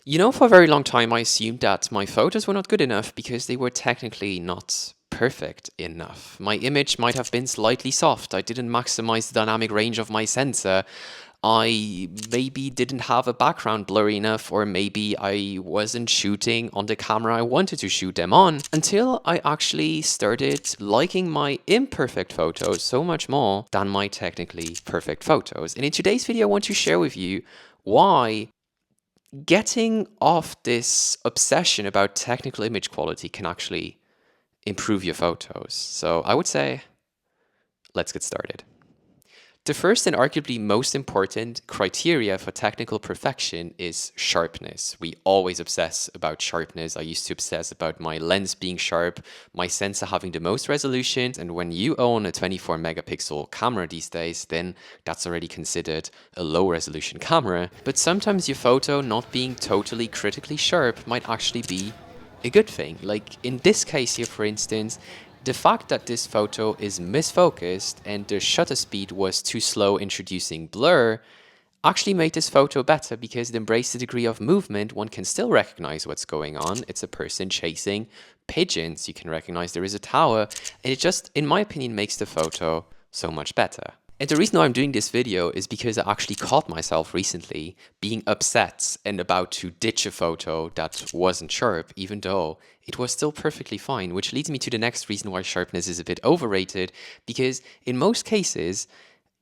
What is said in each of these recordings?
For a very long time, I assumed that my photos were not good enough because they were technically not perfect enough. My image might have been slightly soft. I didn't maximize the dynamic range of my sensor. I maybe didn't have a background blurry enough, or maybe I wasn't shooting on the camera I wanted to shoot them on, until I actually started liking my imperfect photos so much more than my technically perfect photos. And in today's video, I want to share with you why getting off this obsession about technical image quality can actually improve your photos. So I would say, let's get started. The first and arguably most important criteria for technical perfection is sharpness. We always obsess about sharpness. I used to obsess about my lens being sharp, my sensor having the most resolution. And when you own a 24 megapixel camera these days, then that's already considered a low resolution camera. But sometimes your photo not being totally critically sharp might actually be a good thing. Like in this case here, for instance, the fact that this photo is misfocused and the shutter speed was too slow introducing blur actually made this photo better because it embraced the degree of movement. One can still recognize what's going on. It's a person chasing pigeons. You can recognize there is a tower. And it just, in my opinion, makes the photo so much better. And the reason why I'm doing this video is because I actually caught myself recently being upset and about to ditch a photo that wasn't sharp, even though it was still perfectly fine, which leads me to the next reason why sharpness is a bit overrated, because in most cases,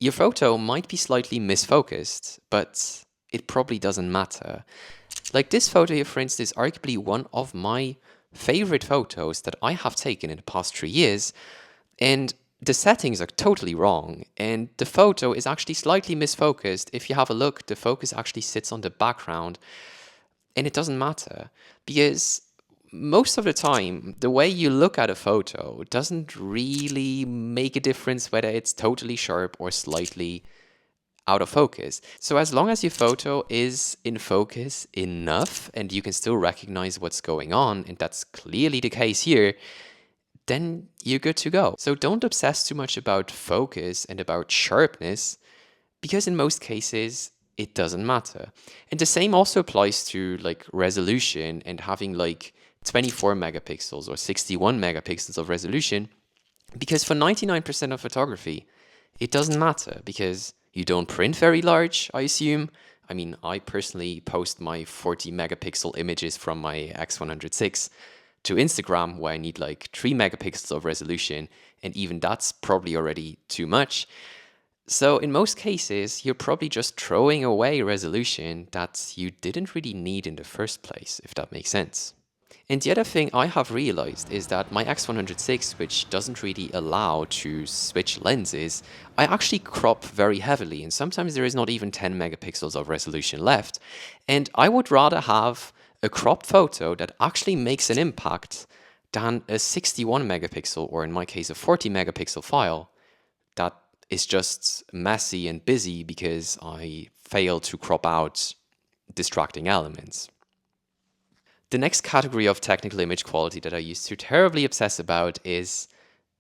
your photo might be slightly misfocused, but it probably doesn't matter. Like this photo here, for instance, is arguably one of my favorite photos that I have taken in the past 3 years, and the settings are totally wrong, and the photo is actually slightly misfocused. If you have a look, the focus actually sits on the background, and it doesn't matter because most of the time, the way you look at a photo doesn't really make a difference whether it's totally sharp or slightly out of focus. So as long as your photo is in focus enough and you can still recognize what's going on, and that's clearly the case here, then you're good to go. So don't obsess too much about focus and about sharpness, because in most cases, it doesn't matter. And the same also applies to like resolution and having like 24 megapixels or 61 megapixels of resolution, because for 99% of photography, it doesn't matter because you don't print very large, I assume. I mean, I personally post my 40 megapixel images from my X106 to Instagram where I need like 3 megapixels of resolution, and even that's probably already too much. So in most cases, you're probably just throwing away resolution that you didn't really need in the first place, if that makes sense. And the other thing I have realized is that my X106, which doesn't really allow to switch lenses, I actually crop very heavily, and sometimes there is not even 10 megapixels of resolution left. And I would rather have a cropped photo that actually makes an impact than a 61 megapixel, or in my case, a 40 megapixel file that is just messy and busy because I failed to crop out distracting elements. The next category of technical image quality that I used to terribly obsess about is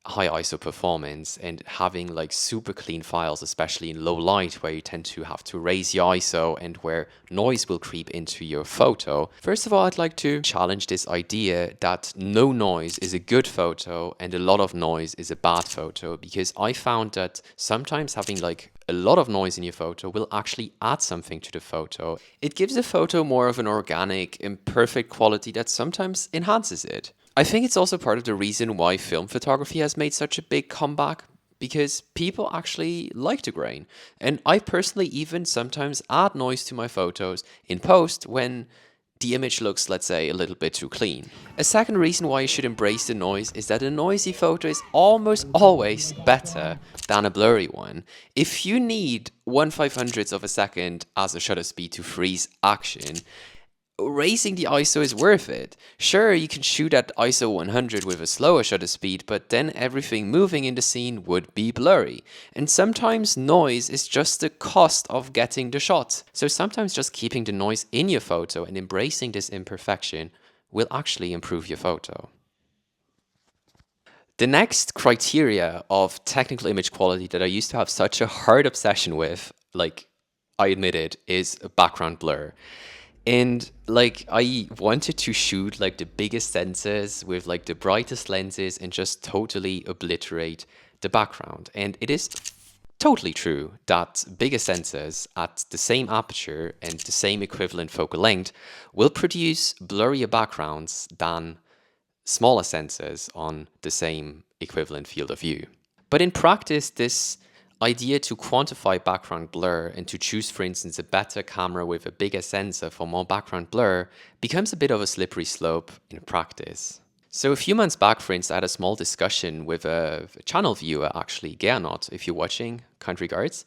high ISO performance and having like super clean files, especially in low light where you tend to have to raise your ISO and where noise will creep into your photo. First of all, I'd like to challenge this idea that no noise is a good photo and a lot of noise is a bad photo, because I found that sometimes having like a lot of noise in your photo will actually add something to the photo. It gives the photo more of an organic, imperfect quality that sometimes enhances it. I think it's also part of the reason why film photography has made such a big comeback, because people actually like the grain. And I personally even sometimes add noise to my photos in post when the image looks, let's say, a little bit too clean. A second reason why you should embrace the noise is that a noisy photo is almost always better than a blurry one. If you need 1/500th of a second as a shutter speed to freeze action, raising the ISO is worth it. Sure, you can shoot at ISO 100 with a slower shutter speed, but then everything moving in the scene would be blurry. And sometimes noise is just the cost of getting the shot. So sometimes just keeping the noise in your photo and embracing this imperfection will actually improve your photo. The next criteria of technical image quality that I used to have such a hard obsession with, like I admit it, is background blur. And like I wanted to shoot like the biggest sensors with like the brightest lenses and just totally obliterate the background. And it is totally true that bigger sensors at the same aperture and the same equivalent focal length will produce blurrier backgrounds than smaller sensors on the same equivalent field of view. But in practice, this idea to quantify background blur and to choose, for instance, a better camera with a bigger sensor for more background blur becomes a bit of a slippery slope in practice. So a few months back, for instance, I had a small discussion with a channel viewer, actually, Gernot, if you're watching, kind regards.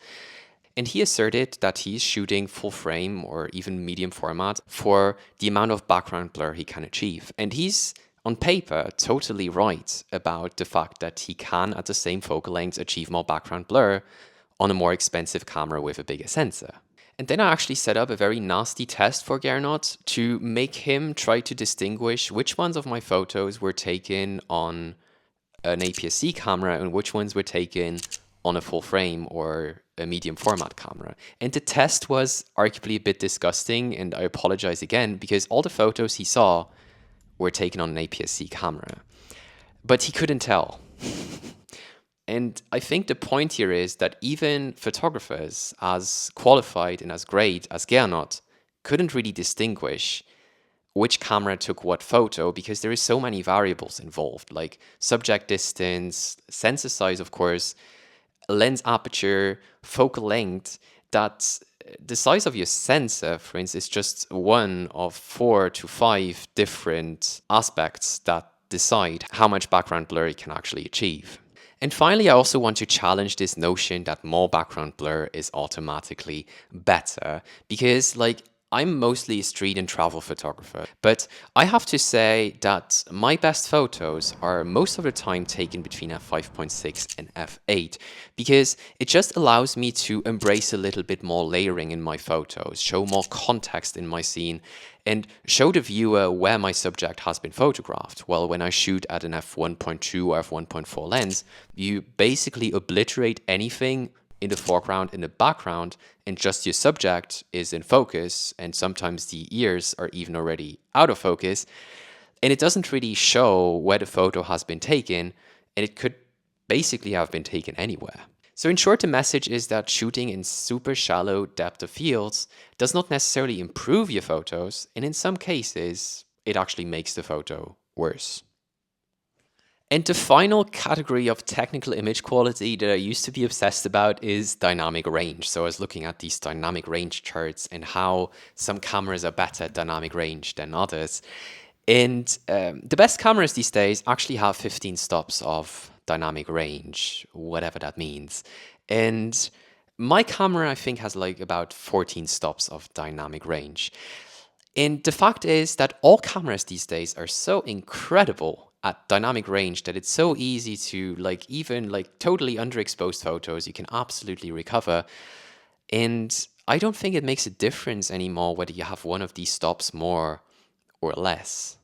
And he asserted that he's shooting full frame or even medium format for the amount of background blur he can achieve. And he's, on paper, totally right about the fact that he can, at the same focal length, achieve more background blur on a more expensive camera with a bigger sensor. And then I actually set up a very nasty test for Gernot to make him try to distinguish which ones of my photos were taken on an APS-C camera and which ones were taken on a full frame or a medium format camera. And the test was arguably a bit disgusting, and I apologize again because all the photos he saw were taken on an APS-C camera. But he couldn't tell. And I think the point here is that even photographers as qualified and as great as Gernot couldn't really distinguish which camera took what photo because there is so many variables involved, like subject distance, sensor size, of course, lens aperture, focal length, that the size of your sensor, for instance, is just one of 4 to 5 different aspects that decide how much background blur you can actually achieve. And finally, I also want to challenge this notion that more background blur is automatically better, because like I'm mostly a street and travel photographer, but I have to say that my best photos are most of the time taken between f5.6 and f8, because it just allows me to embrace a little bit more layering in my photos, show more context in my scene, and show the viewer where my subject has been photographed. Well, when I shoot at an f1.2 or f1.4 lens, you basically obliterate anything in the foreground, in the background, and just your subject is in focus, and sometimes the ears are even already out of focus, and it doesn't really show where the photo has been taken, and it could basically have been taken anywhere. So in short, the message is that shooting in super shallow depth of fields does not necessarily improve your photos, and in some cases, it actually makes the photo worse. And the final category of technical image quality that I used to be obsessed about is dynamic range. So I was looking at these dynamic range charts and how some cameras are better at dynamic range than others. And the best cameras these days actually have 15 stops of dynamic range, whatever that means. And my camera, I think, has like about 14 stops of dynamic range. And the fact is that all cameras these days are so incredible at dynamic range that it's so easy to like even like totally underexposed photos you can absolutely recover. And I don't think it makes a difference anymore whether you have one of these stops more or less.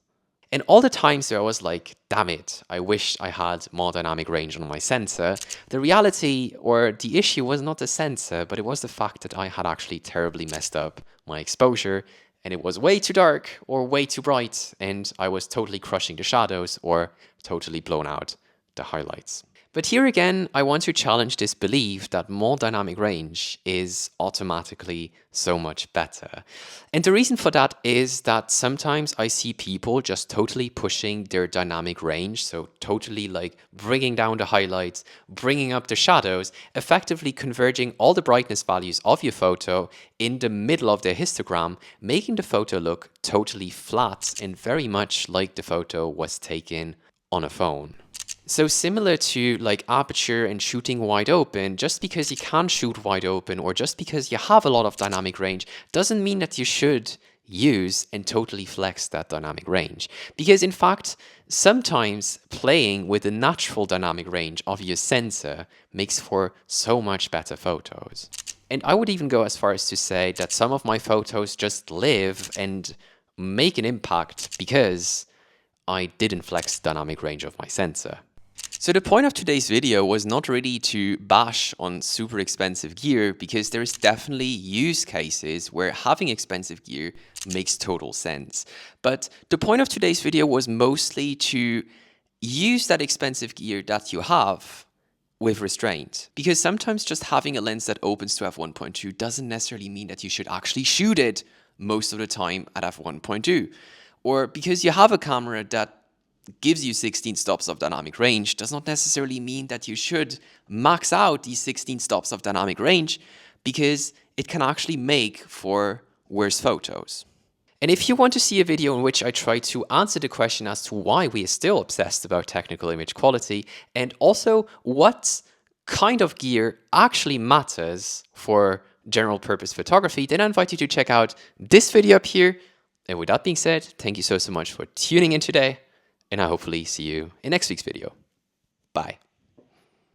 And all the times where I was like, damn it, I wish I had more dynamic range on my sensor, the reality or the issue was not the sensor, but it was the fact that I had actually terribly messed up my exposure, and it was way too dark or way too bright, and I was totally crushing the shadows or totally blown out the highlights. But here again, I want to challenge this belief that more dynamic range is automatically so much better. And the reason for that is that sometimes I see people just totally pushing their dynamic range, so totally like bringing down the highlights, bringing up the shadows, effectively converging all the brightness values of your photo in the middle of their histogram, making the photo look totally flat and very much like the photo was taken on a phone. So similar to like aperture and shooting wide open, just because you can shoot wide open or just because you have a lot of dynamic range doesn't mean that you should use and totally flex that dynamic range. Because in fact, sometimes playing with the natural dynamic range of your sensor makes for so much better photos. And I would even go as far as to say that some of my photos just live and make an impact because I didn't flex the dynamic range of my sensor. So the point of today's video was not really to bash on super expensive gear, because there's definitely use cases where having expensive gear makes total sense. But the point of today's video was mostly to use that expensive gear that you have with restraint, because sometimes just having a lens that opens to f1.2 doesn't necessarily mean that you should actually shoot it most of the time at f1.2, or because you have a camera that gives you 16 stops of dynamic range does not necessarily mean that you should max out these 16 stops of dynamic range, because it can actually make for worse photos. And if you want to see a video in which I try to answer the question as to why we are still obsessed about technical image quality, and also what kind of gear actually matters for general purpose photography, then I invite you to check out this video up here. And with that being said, thank you so much for tuning in today, and I hopefully see you in next week's video. Bye.